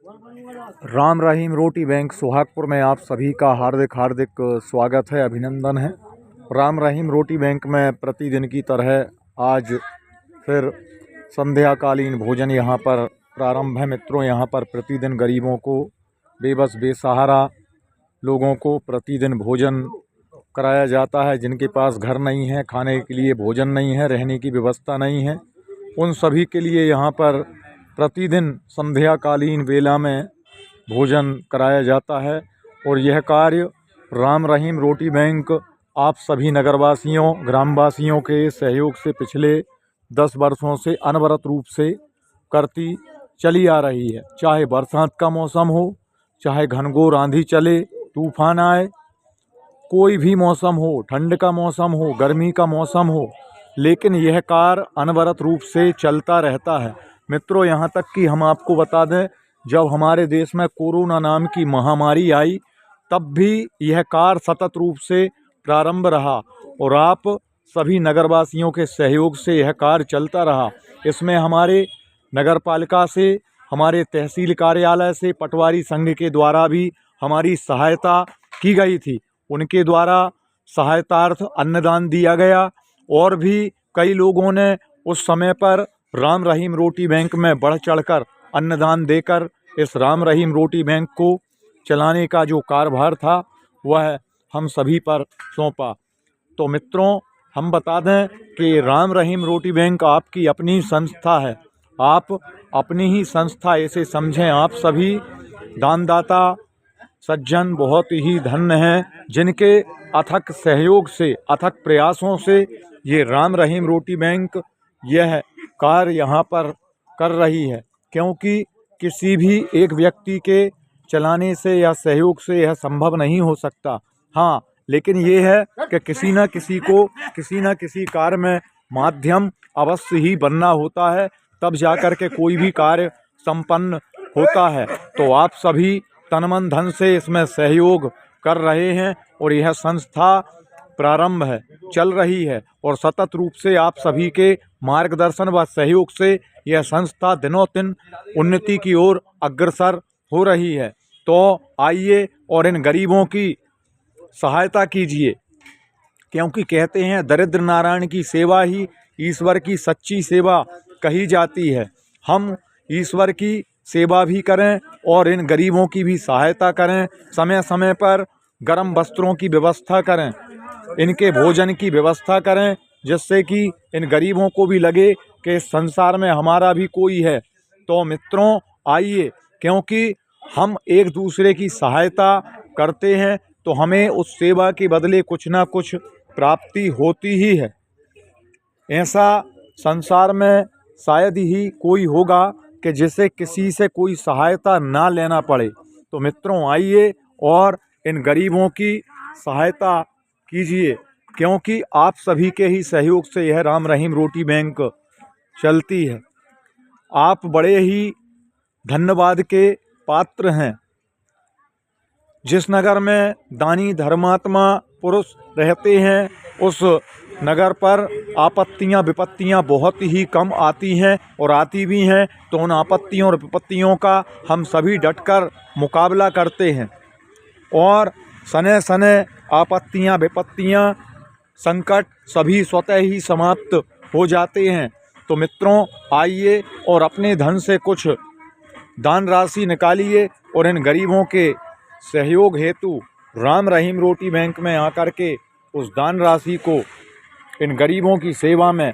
राम रहीम रोटी bank Suhagpur में आप सभी का हार्दिक हार्दिक स्वागत है, अभिनंदन है। राम रहीम रोटी बैंक में प्रतिदिन की तरह आज फिर संध्याकालीन भोजन यहाँ पर प्रारंभ है। मित्रों, यहाँ पर प्रतिदिन गरीबों को, बेबस बेसहारा लोगों को प्रतिदिन भोजन कराया जाता है। जिनके पास घर नहीं है, खाने के लिए भोजन नहीं है, रहने की व्यवस्था नहीं है, उन सभी के लिए यहाँ पर प्रतिदिन संध्याकालीन वेला में भोजन कराया जाता है। और यह कार्य राम रहीम रोटी बैंक आप सभी नगरवासियों, ग्रामवासियों के सहयोग से पिछले 10 वर्षों से अनवरत रूप से करती चली आ रही है। चाहे बरसात का मौसम हो, चाहे घनघोर आंधी चले, तूफान आए, कोई भी मौसम हो, ठंड का मौसम हो, गर्मी का मौसम हो, लेकिन यह कार्य अनवरत रूप से चलता रहता है। मित्रों, यहाँ तक कि हम आपको बता दें, जब हमारे देश में कोरोना नाम की महामारी आई, तब भी यह कार्य सतत रूप से प्रारंभ रहा और आप सभी नगरवासियों के सहयोग से यह कार्य चलता रहा। इसमें हमारे नगर पालिका से, हमारे तहसील कार्यालय से, पटवारी संघ के द्वारा भी हमारी सहायता की गई थी। उनके द्वारा सहायतार्थ अन्नदान दिया गया और भी कई लोगों ने उस समय पर राम रहीम रोटी बैंक में बढ़ चढ़कर अन्नदान देकर इस राम रहीम रोटी बैंक को चलाने का जो कार्यभार था वह हम सभी पर सौंपा। तो मित्रों, हम बता दें कि राम रहीम रोटी बैंक आपकी अपनी संस्था है। आप अपनी ही संस्था ऐसे समझें। आप सभी दानदाता सज्जन बहुत ही धन्य हैं, जिनके अथक सहयोग से, अथक प्रयासों से ये राम रहीम रोटी बैंक यह कार्य यहाँ पर कर रही है। क्योंकि किसी भी एक व्यक्ति के चलाने से या सहयोग से यह संभव नहीं हो सकता। हाँ, लेकिन ये है कि किसी न किसी को किसी न किसी कार्य में माध्यम अवश्य ही बनना होता है, तब जाकर के कोई भी कार्य संपन्न होता है। तो आप सभी तन मन धन से इसमें सहयोग कर रहे हैं और यह संस्था प्रारंभ है, चल रही है और सतत रूप से आप सभी के मार्गदर्शन व सहयोग से यह संस्था दिनों दिन उन्नति की ओर अग्रसर हो रही है। तो आइए और इन गरीबों की सहायता कीजिए, क्योंकि कहते हैं दरिद्र नारायण की सेवा ही ईश्वर की सच्ची सेवा कही जाती है। हम ईश्वर की सेवा भी करें और इन गरीबों की भी सहायता करें। समय समय पर गर्म वस्त्रों की व्यवस्था करें, इनके भोजन की व्यवस्था करें, जिससे कि इन गरीबों को भी लगे कि इस संसार में हमारा भी कोई है। तो मित्रों, आइए, क्योंकि हम एक दूसरे की सहायता करते हैं तो हमें उस सेवा के बदले कुछ ना कुछ प्राप्ति होती ही है। ऐसा संसार में शायद ही कोई होगा कि जिसे किसी से कोई सहायता ना लेना पड़े। तो मित्रों, आइए और इन गरीबों की सहायता कीजिए, क्योंकि आप सभी के ही सहयोग से यह राम रहीम रोटी बैंक चलती है। आप बड़े ही धन्यवाद के पात्र हैं। जिस नगर में दानी धर्मात्मा पुरुष रहते हैं, उस नगर पर आपत्तियां विपत्तियां बहुत ही कम आती हैं और आती भी हैं। तो उन आपत्तियों और विपत्तियों का हम सभी डटकर मुकाबला करते हैं और सने सने आपत्तियां विपत्तियां संकट सभी स्वतः ही समाप्त हो जाते हैं। तो मित्रों, आइए और अपने धन से कुछ दान राशि निकालिए और इन गरीबों के सहयोग हेतु राम रहीम रोटी बैंक में आकर के उस दान राशि को इन गरीबों की सेवा में